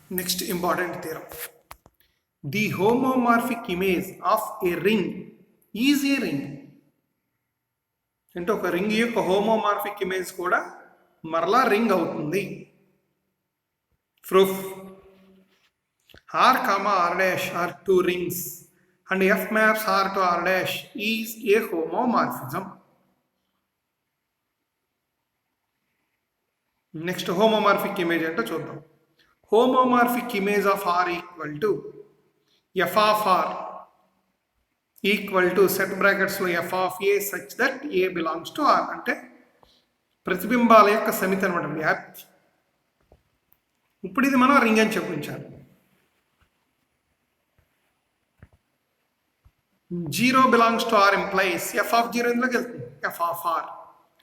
Next important theorem. The homomorphic image of a ring is a ring. అంటే ఒక ring యొక్క homomorphic image కూడా మరలా రింగ్ అవుతుంది. Proof. R, R dash are two rings and F maps R to R dash is a homomorphism. Next homomorphic image అంటే చూద్దాం. Homomorphic image of R equal to f of R equal to set brackets లో f of a such that a belongs to R అంటే ప్రతిబింబాల యొక్క సమితి అనమాట వ్యాప్తి. ఇప్పుడు ఇది మనం రింగ్ అని చెప్పించాలి. 0 belongs to R implies f of 0 ఇందులోకి వెళ్తుంది f of R.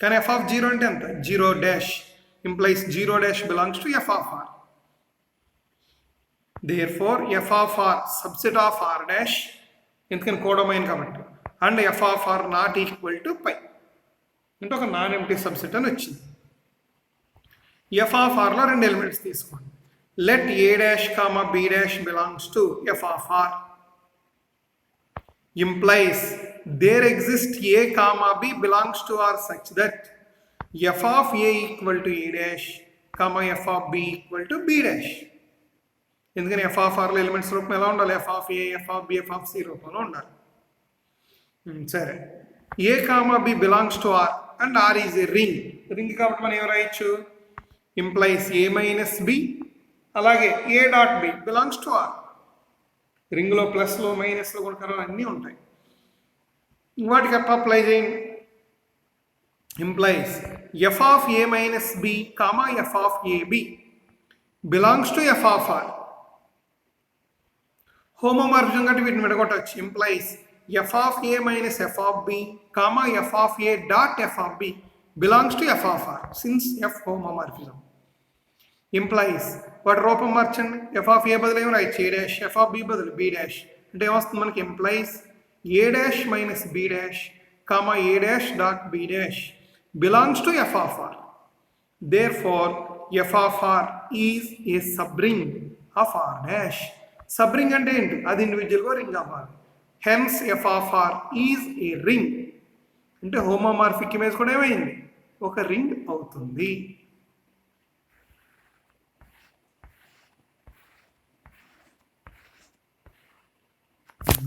కానీ f of 0 అంటే ఎంత? 0 dash implies 0 dash belongs to f of R. Therefore f of R subset of R dash ఎందుకని కోడోమైన్ కాబట్టి and f of R not equal to pi అంటే ఒక non empty subset అని వచ్చింది. f of R లో రెండు ఎలిమెంట్స్ తీసుకోండి. let a dash comma b dash belongs to f of R implies there exists a comma b belongs to R such that f of a equal to a dash comma f of b equal to b dash. ఎందుకని F of ఆర్లో elements రూపం ఎలా ఉండాలి? F of A, F of B, F of C రూపంలో ఉండాలి. సరే, A comma B belongs to R and R is a ring. Ring కాబట్టి మనం ఏం రాయొచ్చు? ఇంప్లైస్ ఏ మైనస్ బి అలాగే A dot B belongs to R. రింగ్లో ప్లస్లో మైనస్లో గుణకారాలు అన్నీ ఉంటాయి. వాటికి ఎట్లా అప్లై చేయండి? Implies F of A minus B comma F of A B belongs to F of R. Homomorphism కంటే వీటిని విడగొట్టవచ్చు. Implies F of A minus F of B comma F of A dot F of B belongs to F of R since F homomorphism. Implies వాటి రూపం మార్చండి. F of A బదులు ఏమి రాయొచ్చు? A dash. F of B బదులు B dash. అంటే ఏమొస్తుంది మనకి? Implies A dash minus B dash comma A dash dot B dash belongs to F of R. Therefore F of R is a subring of R dash. Subring అంటే ఏంటి? అది ఇండివిజువల్గా ring అవ్వాలి. Hence F of R is a ring. అంటే homomorphic image కూడా ఏమైంది? ఒక ring అవుతుంది.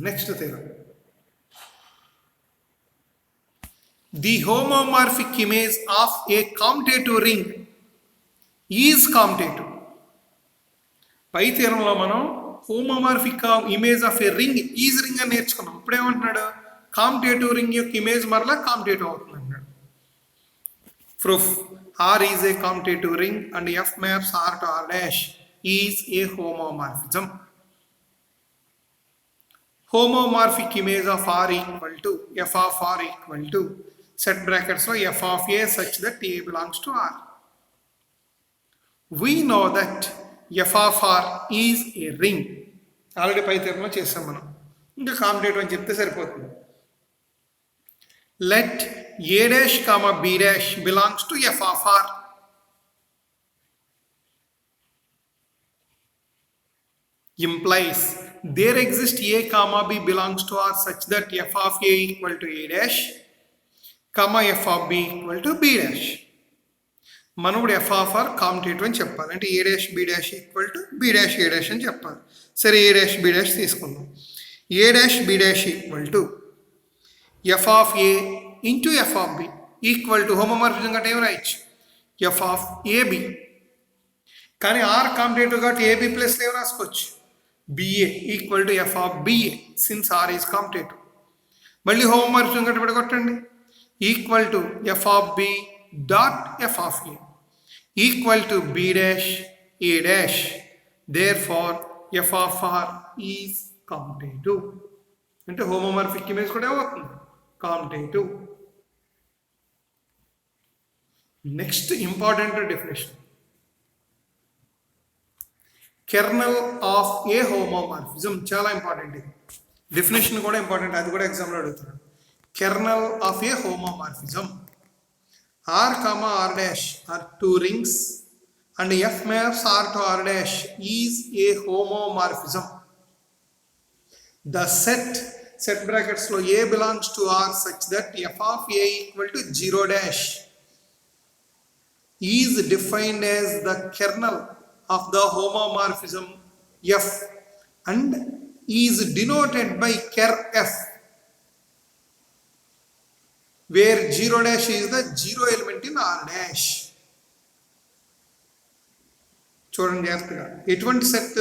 Next theorem. The homomorphic image of a commutative ring is commutative. పై థియరంలో మనం homomorphic image of a ring is ring అని నేర్చుకున్నాం. ఇప్పుడు ఏమంటున్నాడు? కామ్యుటేటివ్ రింగ్ యొక్క ఇమేజ్ మరలా కామ్యుటేటివ్ అవుతుంది అన్నాడు. Proof. R is a commutative ring and F maps R to R dash is a homomorphism. Homomorphic image of R equal to F of R equal to set బ్రాకెట్స్లో F of A such that A belongs to R. We know that F of R is a ring. Already పై థియరంలో చేసాం మనం. ఇంకా commutative అని చెప్తే సరిపోతుంది. Let A dash comma B dash belongs to F of R. implies there exists a comma b belongs to R such that f of a equal to a dash comma f of b equal to b dash. మనం ఇప్పుడు F of are కామ్యుటేటివ్ అని చెప్పాలి. అంటే A dash B dash equal to B dash A dash అని చెప్పాలి. సరే, A dash B dash తీసుకుందాం. A dash B dash equal to F of A into F of B equal to homomorphism కంటే ఏమి రాయొచ్చు? F of A B. కానీ ఆర్ కామ్యుటేటివ్ కాబట్టి ఏబి ప్లస్ ఏమి రాసుకోవచ్చు? B A equal to F of B A since R is commutative. మళ్ళీ హోమోమార్ఫిజం కంటే విడగొట్టండి. Equal to F of B dot F of A equal to B dash A dash. Therefore F of R is commutative. అంటే homomorphic image కూడా ఏమవుతుంది? Commutative. Next important definition. Kernel of a homomorphism చాలా important. ఇది definition కూడా important, అది కూడా ఎగ్జామ్లో అడుగుతున్నాడు. Kernel of a homomorphism. R, R dash are two rings and F maps R to R dash is a homomorphism. The set brackets lo A belongs to R such that F of A equal to 0 dash is defined as the kernel of the homomorphism F and is denoted by ker F, where 0 dash is the 0 element in R dash. చూడండి జాగ్రత్తగా ఎటువంటి set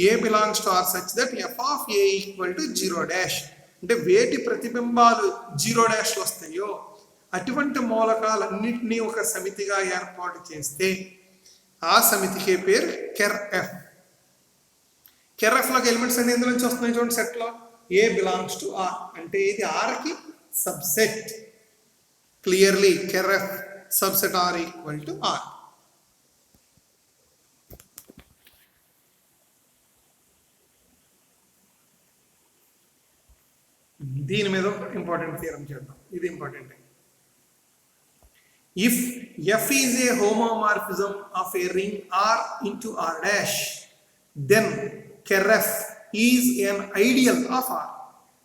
A belongs to R such that F of A equal to 0 dash అంటే వేటి ప్రతిబింబాలు 0 డాష్లు వస్తాయో అటువంటి మూలకాలన్నింటినీ ఒక సమితిగా ఏర్పాటు చేస్తే ఆ సమితికే పేరు కెర్ ఎఫ్. కెర్ ఎఫ్ లోకి ఎలిమెంట్స్ అన్ని ఎందులో నుంచి వస్తున్నాయి చూడండి సెట్లో ఏ బిలాంగ్స్ టు ఆర్ అంటే ఇది ఆర్కి subset. Clearly ker F subset are equal to R. దీని మీద ఇంపార్టెంట్ థియరం చేద్దాం, ఇది important. If F is a homomorphism of a ring R into R dash then ker F is an ideal of R.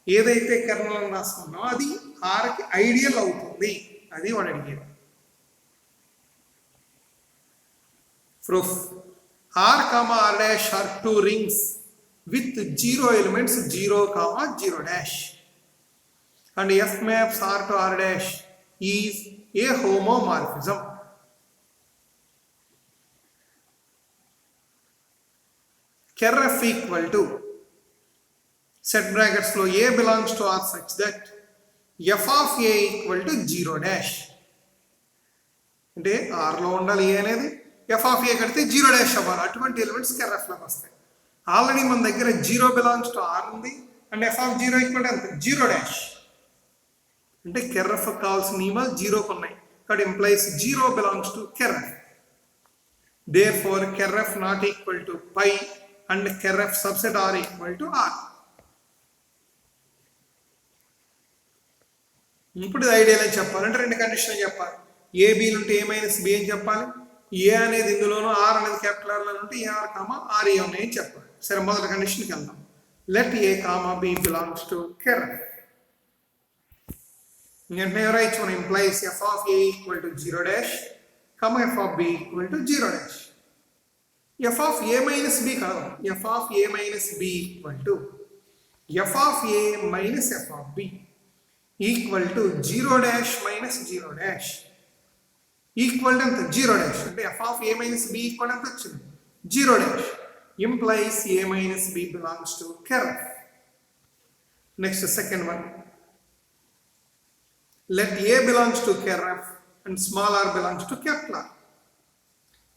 ఏదైతే kernel అని రాసుకున్నామో అది ఆర్కి ideal అవుతుంది, అది వాడు అడిగేది. Proof R comma R dash are two rings with 0 elements 0, 0 dash. And F maps R to R dash is a homomorphism. Ker F equal to set brackets lo A belongs to R such that F of A equal to 0 dash. అంటే R లో ఉండాలి A అనేది F of A కడితే 0 dash అవ్వాలి. అటువంటి elements కెర్ F లోకి వస్తాయి. Already మన దగ్గర 0 బిలాంగ్స్ టు ఆర్ ఉంది and F of 0 equal to ఎంత 0 డాష్. అంటే కెర్ ఎఫ్ కావాల్సిన నియమాలు 0కు ఉన్నాయి కాబట్టి implies 0 belongs to ker F. Therefore ker F not equal to phi and ker F subset are equal to R. ఇప్పుడు ఇది ఐడియల్ అని చెప్పాలంటే రెండు కండిషన్లు చెప్పాలి. ఏబీలు ఉంటే ఏ మైనస్ బి అని చెప్పాలి. ఏ అనేది ఇందులోనూ ఆర్ అనేది క్యాపిటల్ ఆర్లో ఉంటే ఏఆర్ కామా ఆర్ఏ ఉన్నాయని చెప్పాలి. సరే మొదటి కండిషన్కి వెళ్దాం. Let A comma B belongs to ker F. వెంటనే ఎవరైతే మనం implies F of A equal to 0 dash comma F of B equal to 0 dash. F of A minus B కాదు, F of A minus B equal to F of A minus F of B equal to 0 dash minus 0 dash equal to ఎంత 0 dash. అంటే F of A minus B equal ఎంత వచ్చింది 0 dash. Implies A minus B belongs to ker F. Next, second one. Let A belongs to ker F and small r belongs to capital R.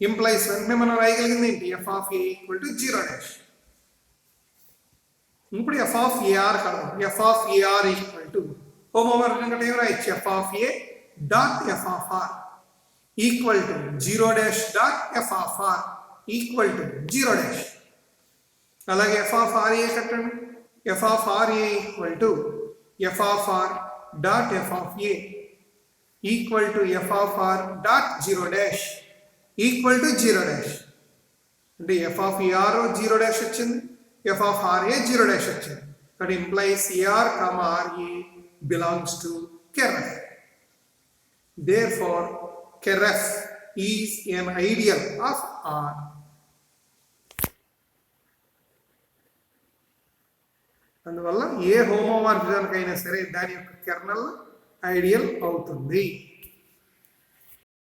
Implies వెంటనే మనం రాయగలిగింది ఏంటి F of A equal to 0 dash. ఇప్పుడు F of AR కలదు. F of AR equal to homomorphism అంటే ఏం రాయొచ్చు F of A dot F of R equal to 0 dash dot F of R equal to 0 dash. అలాగే F of R A కట్టండి. F of R A equal to F of R dot F of A equal to F of R dot 0 dash equal to 0 dash. అంటే F of A R 0 dash వచ్చింది, F of R A 0 dash వచ్చింది. ఇక్కడ implies A R comma R A belongs to ker F. Therefore ker F is an ideal of R. అందువల్ల ఏ హోమోమార్ఫిజానికైనా సరే దాని యొక్క kernel ideal అవుతుంది.